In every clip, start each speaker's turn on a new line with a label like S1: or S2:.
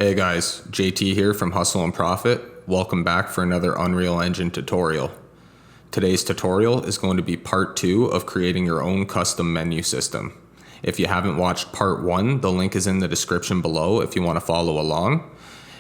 S1: Hey guys, JT here from Hustle and Profit. Welcome back for another Unreal Engine tutorial. Today's tutorial is going to be part 2 of creating your own custom menu system. If you haven't watched part 1, the link is in the description below if you want to follow along.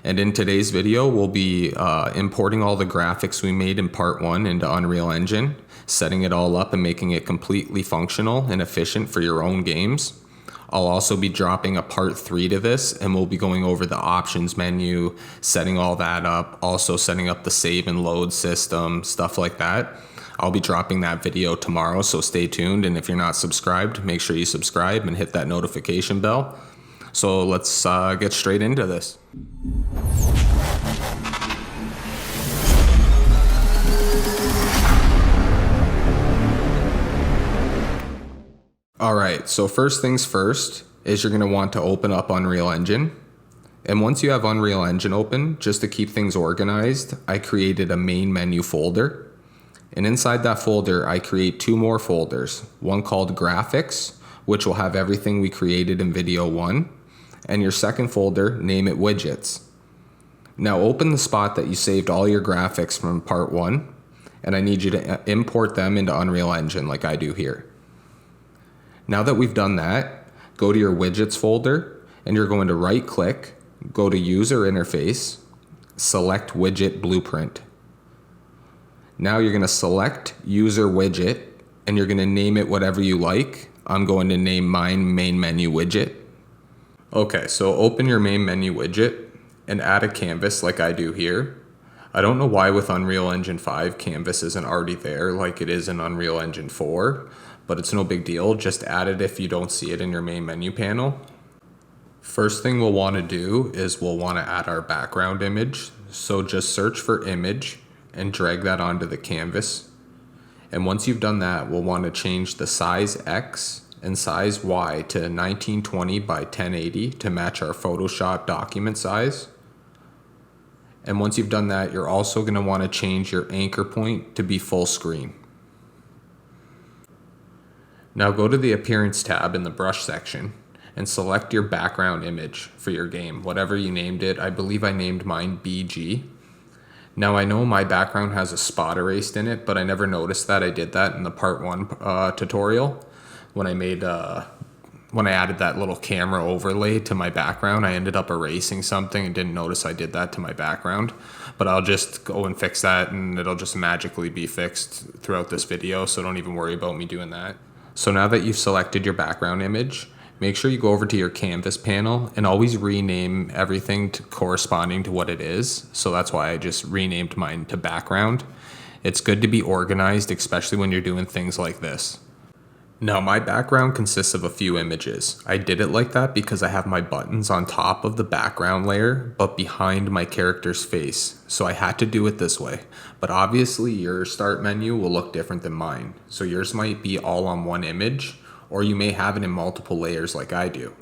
S1: And in today's video, we'll be importing all the graphics we made in part 1 into Unreal Engine, setting it all up and making it completely functional and efficient for your own games. I'll also be dropping a part 3 to this, and we'll be going over the options menu, setting all that up, also setting up the save and load system, stuff like that. I'll be dropping that video tomorrow, so stay tuned. And if you're not subscribed, make sure you subscribe and hit that notification bell. So let's get straight into this. All right, so first things first is you're going to want to open up Unreal Engine. And once you have Unreal Engine open, just to keep things organized, I created a main menu folder. And inside that folder, I create 2 more folders. One called Graphics, which will have everything we created in video 1. And your second folder, name it Widgets. Now open the spot that you saved all your graphics from part 1. And I need you to import them into Unreal Engine like I do here. Now that we've done that, go to your widgets folder and you're going to right click, go to user interface, select widget blueprint. Now you're going to select user widget and you're going to name it whatever you like. I'm going to name mine main menu widget. Okay, so open your main menu widget and add a canvas like I do here. I don't know why with Unreal Engine 5 canvas isn't already there like it is in Unreal Engine 4. But it's no big deal, just add it if you don't see it in your main menu panel. First thing we'll want to do is we'll want to add our background image. So just search for image and drag that onto the canvas. And once you've done that, we'll want to change the size X and size Y to 1920 by 1080 to match our Photoshop document size. And once you've done that, you're also going to want to change your anchor point to be full screen. Now go to the Appearance tab in the Brush section and select your background image for your game, whatever you named it. I believe I named mine BG. Now I know my background has a spot erased in it, but I never noticed that. I did that in the part 1 tutorial when I added that little camera overlay to my background. I ended up erasing something and didn't notice I did that to my background. But I'll just go and fix that and it'll just magically be fixed throughout this video, so don't even worry about me doing that. So now that you've selected your background image, make sure you go over to your canvas panel and always rename everything corresponding to what it is. So that's why I just renamed mine to background. It's good to be organized, especially when you're doing things like this. Now my background consists of a few images. I did it like that because I have my buttons on top of the background layer, but behind my character's face. So I had to do it this way. But obviously your start menu will look different than mine. So yours might be all on one image, or you may have it in multiple layers like I do.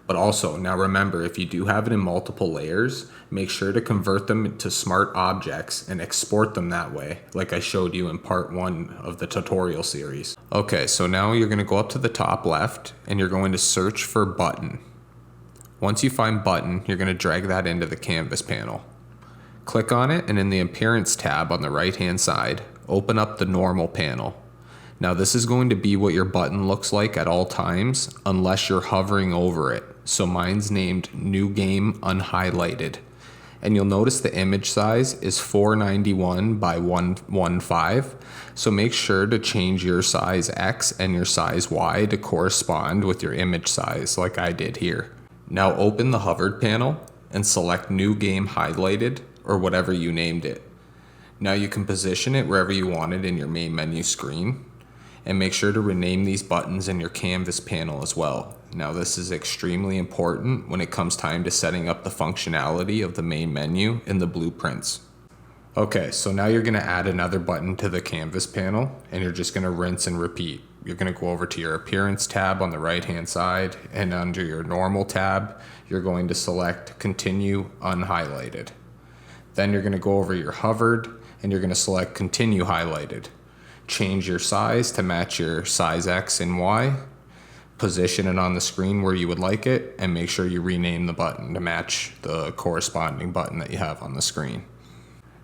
S1: But also, now remember, if you do have it in multiple layers, make sure to convert them to smart objects and export them that way, like I showed you in part 1 of the tutorial series. Okay, so now you're going to go up to the top left and you're going to search for button. Once you find button, you're going to drag that into the canvas panel. Click on it and in the Appearance tab on the right hand side, open up the normal panel. Now this is going to be what your button looks like at all times unless you're hovering over it. So mine's named New Game Unhighlighted. And you'll notice the image size is 491 by 115. So make sure to change your size X and your size Y to correspond with your image size like I did here. Now open the hovered panel and select New Game Highlighted or whatever you named it. Now you can position it wherever you want it in your main menu screen. And make sure to rename these buttons in your canvas panel as well. Now this is extremely important when it comes time to setting up the functionality of the main menu in the blueprints. Okay, so now you're going to add another button to the canvas panel and you're just going to rinse and repeat. You're going to go over to your Appearance tab on the right hand side and under your Normal tab, you're going to select Continue Unhighlighted. Then you're going to go over your Hovered and you're going to select Continue Highlighted. Change your size to match your size X and Y. position it on the screen where you would like it, and make sure you rename the button to match the corresponding button that you have on the screen.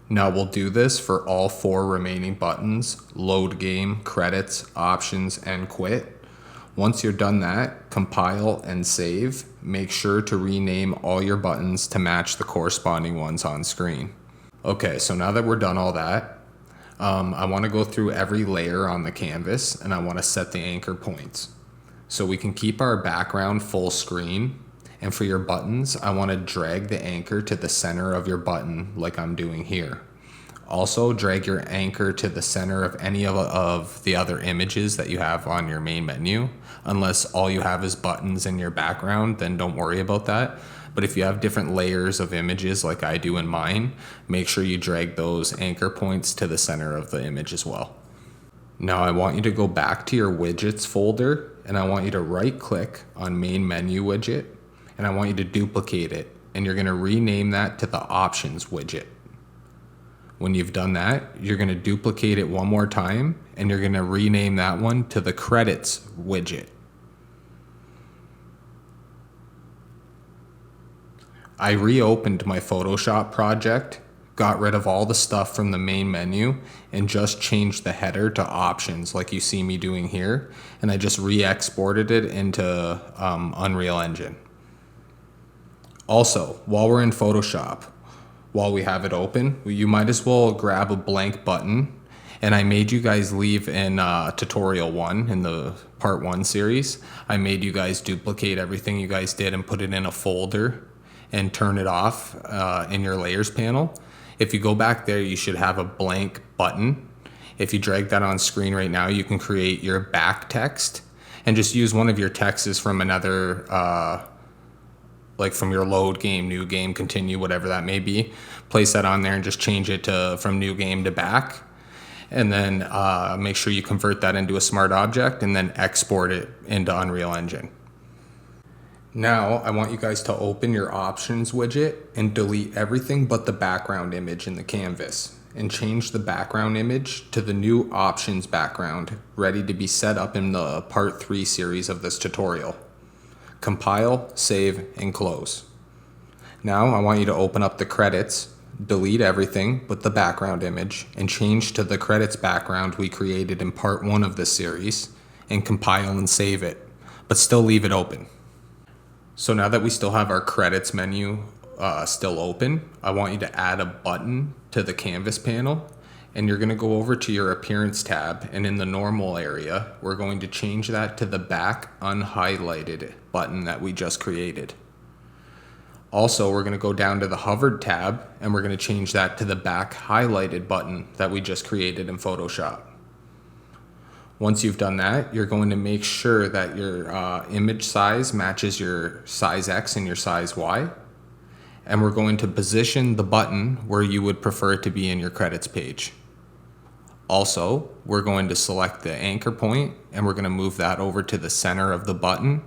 S1: Now we'll do this for all 4 remaining buttons: load game, credits, options, and quit. Once you're done that, compile and save. Make sure to rename all your buttons to match the corresponding ones on screen. Okay, so now that we're done all that, I want to go through every layer on the canvas, and I want to set the anchor points. So we can keep our background full screen, and for your buttons, I want to drag the anchor to the center of your button like I'm doing here. Also, drag your anchor to the center of any of the other images that you have on your main menu. Unless all you have is buttons in your background, then don't worry about that. But if you have different layers of images like I do in mine, make sure you drag those anchor points to the center of the image as well. Now I want you to go back to your widgets folder, and I want you to right click on main menu widget, and I want you to duplicate it, and you're going to rename that to the options widget. When you've done that, you're going to duplicate it one more time, and you're going to rename that one to the credits widget. I reopened my Photoshop project, got rid of all the stuff from the main menu, and just changed the header to options like you see me doing here, and I just re-exported it into Unreal Engine. Also, while we're in Photoshop, while we have it open, you might as well grab a blank button, and I made you guys leave in tutorial 1 in the part 1 series. I made you guys duplicate everything you guys did and put it in a folder and turn it off in your layers panel. If you go back there, you should have a blank button. If you drag that on screen right now, you can create your back text and just use one of your texts from another like from your load game, new game, continue, whatever that may be. Place that on there and just change it from new game to back. And then make sure you convert that into a smart object and then export it into Unreal Engine. Now I want you guys to open your options widget and delete everything but the background image in the canvas, and change the background image to the new options background ready to be set up in the part 3 series of this tutorial. Compile, save, and close. Now I want you to open up the credits, delete everything but the background image, and change to the credits background we created in part 1 of this series, and compile and save it, but still leave it open. So now that we still have our credits menu still open, I want you to add a button to the canvas panel, and you're going to go over to your appearance tab, and in the normal area, we're going to change that to the back unhighlighted button that we just created. Also, we're going to go down to the hovered tab, and we're going to change that to the back highlighted button that we just created in Photoshop. Once you've done that, you're going to make sure that your image size matches your size X and your size Y. And we're going to position the button where you would prefer it to be in your credits page. Also, we're going to select the anchor point, and we're going to move that over to the center of the button.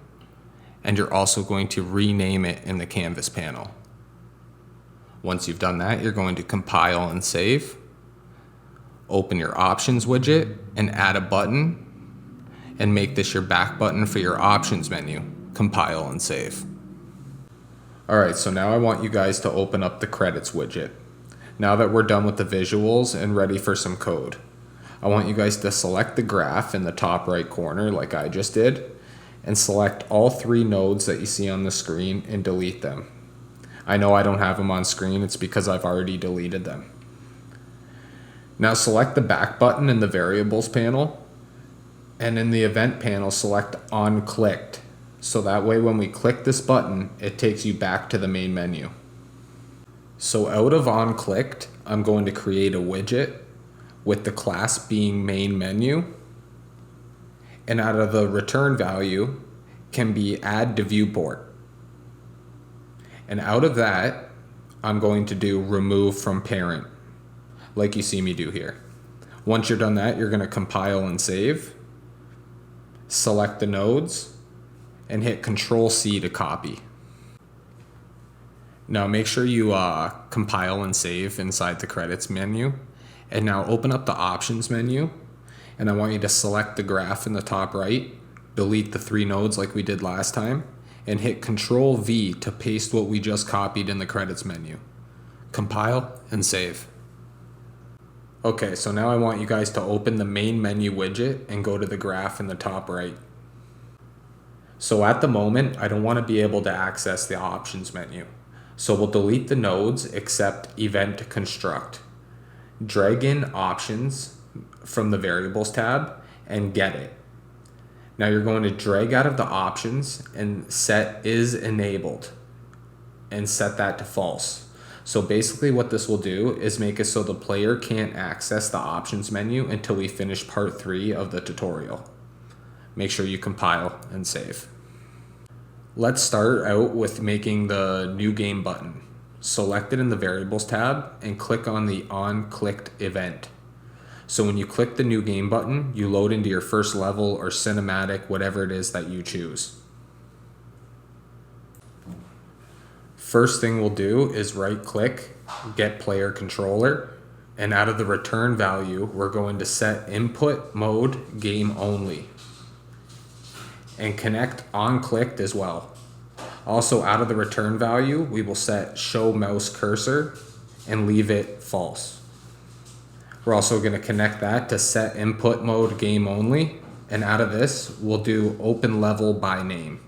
S1: And you're also going to rename it in the canvas panel. Once you've done that, you're going to compile and save. Open your options widget and add a button, and make this your back button for your options menu. Compile and save. Alright, so now I want you guys to open up the credits widget. Now that we're done with the visuals and ready for some code, I want you guys to select the graph in the top right corner like I just did, and select all 3 nodes that you see on the screen and delete them. I know I don't have them on screen, it's because I've already deleted them. Now select the back button in the variables panel, and in the event panel select on clicked, so that way when we click this button it takes you back to the main menu. So out of on clicked, I'm going to create a widget with the class being main menu, and out of the return value can be add to viewport. And out of that, I'm going to do remove from parent, like you see me do here. Once you're done that, you're going to compile and save, select the nodes, and hit Control-C to copy. Now make sure you compile and save inside the credits menu, and now open up the options menu, and I want you to select the graph in the top right, delete the 3 nodes like we did last time, and hit Control V to paste what we just copied in the credits menu. Compile and save. Okay, so now I want you guys to open the main menu widget and go to the graph in the top right. So at the moment, I don't want to be able to access the options menu. So we'll delete the nodes except event construct. Drag in options from the variables tab and get it. Now you're going to drag out of the options and set is enabled and set that to false. So basically what this will do is make it so the player can't access the options menu until we finish part 3 of the tutorial. Make sure you compile and save. Let's start out with making the new game button. Select it in the variables tab and click on the on clicked event. So when you click the new game button, you load into your first level or cinematic, whatever it is that you choose. First thing we'll do is right click, get player controller, and out of the return value, we're going to set input mode game only and connect on clicked as well. Also out of the return value, we will set show mouse cursor and leave it false. We're also going to connect that to set input mode game only, and out of this, we'll do open level by name.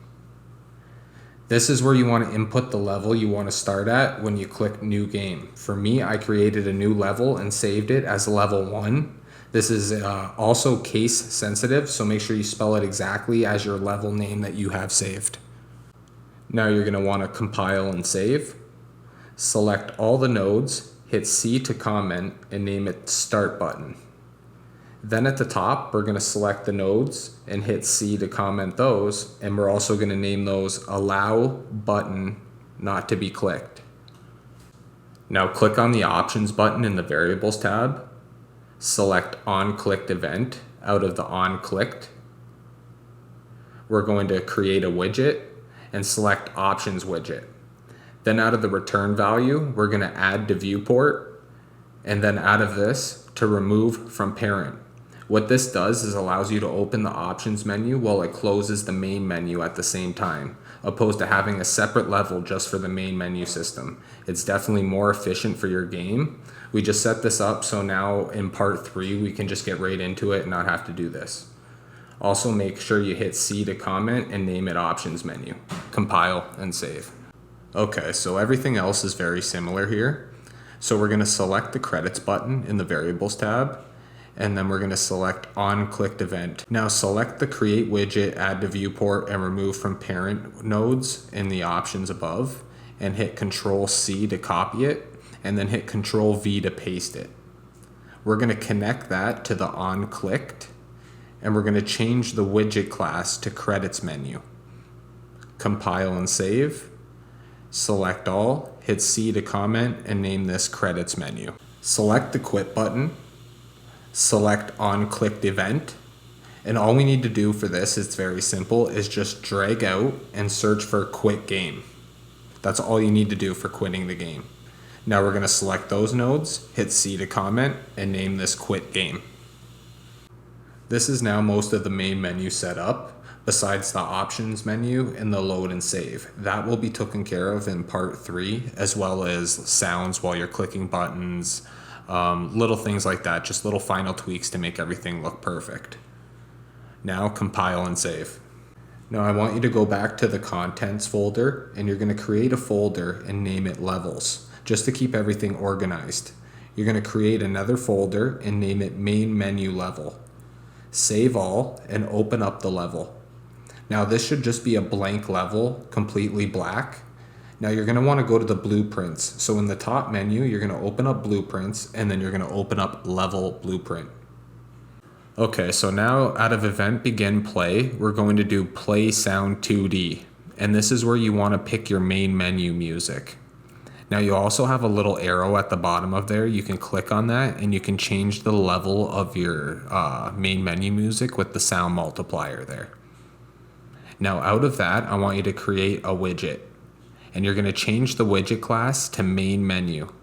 S1: This is where you want to input the level you want to start at when you click new game. For me, I created a new level and saved it as level 1. This is also case sensitive, so make sure you spell it exactly as your level name that you have saved. Now you're going to want to compile and save. Select all the nodes, hit C to comment, and name it start button. Then at the top, we're going to select the nodes and hit C to comment those, and we're also going to name those allow button not to be clicked. Now click on the options button in the variables tab, select on clicked event out of the on clicked. We're going to create a widget and select options widget. Then out of the return value, we're going to add to viewport, and then out of this to remove from parent. What this does is allows you to open the options menu while it closes the main menu at the same time, opposed to having a separate level just for the main menu system. It's definitely more efficient for your game. We just set this up so now in part 3 we can just get right into it and not have to do this. Also make sure you hit C to comment and name it options menu. Compile and save. Okay, so everything else is very similar here. So we're going to select the credits button in the variables tab, and then we're going to select on clicked event. Now select the create widget, add to viewport, and remove from parent nodes in the options above, and hit Control C to copy it, and then hit Control V to paste it. We're going to connect that to the on clicked, and we're going to change the widget class to credits menu. Compile and save. Select all, hit C to comment, and name this credits menu. Select the quit button. Select on clicked event, and all we need to do for this, it's very simple, is just drag out and search for quit game. That's all you need to do for quitting the game. Now we're going to select those nodes, hit C to comment, and name this quit game. This is now most of the main menu set up, besides the options menu and the load and save. That will be taken care of in part 3, as well as sounds while you're clicking buttons, little things like that, just little final tweaks to make everything look perfect. Now compile and save. Now I want you to go back to the contents folder, and you're going to create a folder and name it levels, just to keep everything organized. You're going to create another folder and name it main menu level. Save all and open up the level. Now this should just be a blank level, completely black. Now you're going to want to go to the blueprints. So in the top menu, you're going to open up blueprints, and then you're going to open up level blueprint. Okay, so now out of event begin play, we're going to do play sound 2D. And this is where you want to pick your main menu music. Now you also have a little arrow at the bottom of there. You can click on that and you can change the level of your main menu music with the sound multiplier there. Now out of that, I want you to create a widget. And you're going to change the widget class to main menu.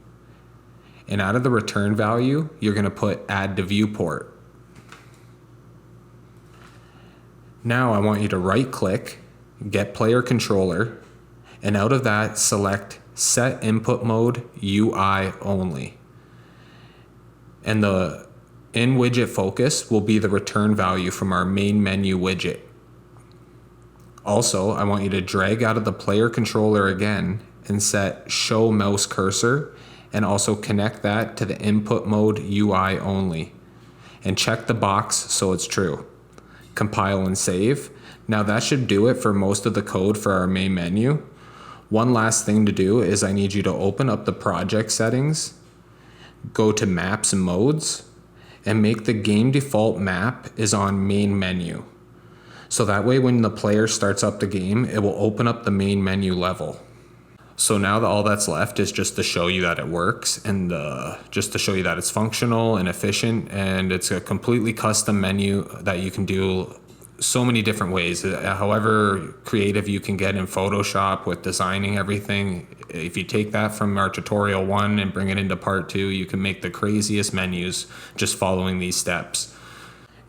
S1: And out of the return value, you're going to put add to viewport. Now I want you to right click, get player controller, and out of that select set input mode UI only. And the in widget focus will be the return value from our main menu widget. Also, I want you to drag out of the player controller again and set show mouse cursor, and also connect that to the input mode UI only. And check the box so it's true. Compile and save. Now that should do it for most of the code for our main menu. One last thing to do is I need you to open up the project settings, go to maps and modes, and make the game default map is on main menu. So that way when the player starts up the game, it will open up the main menu level. So now that all that's left is just to show you that it works, and just to show you that it's functional and efficient, and it's a completely custom menu that you can do so many different ways. However creative you can get in Photoshop with designing everything, if you take that from our tutorial 1 and bring it into part 2, you can make the craziest menus just following these steps.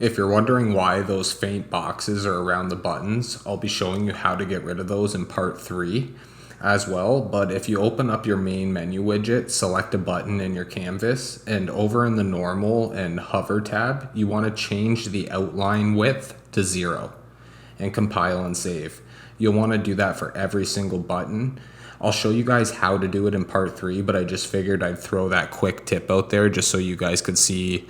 S1: If you're wondering why those faint boxes are around the buttons, I'll be showing you how to get rid of those in part 3 as well. But if you open up your main menu widget, select a button in your canvas, and over in the normal and hover tab, you want to change the outline width to 0 and compile and save. You'll want to do that for every single button. I'll show you guys how to do it in part 3, but I just figured I'd throw that quick tip out there just so you guys could see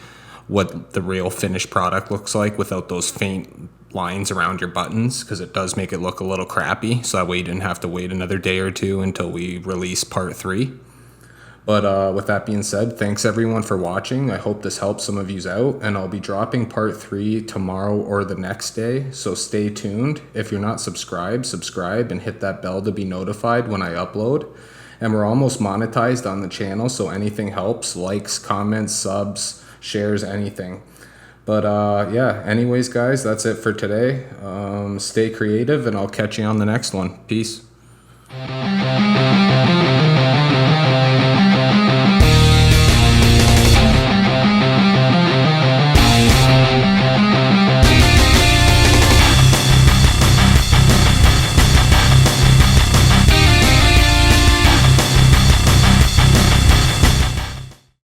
S1: what the real finished product looks like without those faint lines around your buttons, because it does make it look a little crappy. So that way you didn't have to wait another day or 2 until we release part 3. But with that being said, thanks everyone for watching. I hope this helps some of you out, and I'll be dropping part 3 tomorrow or the next day, so stay tuned. If you're not subscribed, subscribe and hit that bell to be notified when I upload. And we're almost monetized on the channel, so anything helps: likes, comments, subs, shares, anything. But yeah, anyways guys, that's it for today. Stay creative, and I'll catch you on the next one. Peace.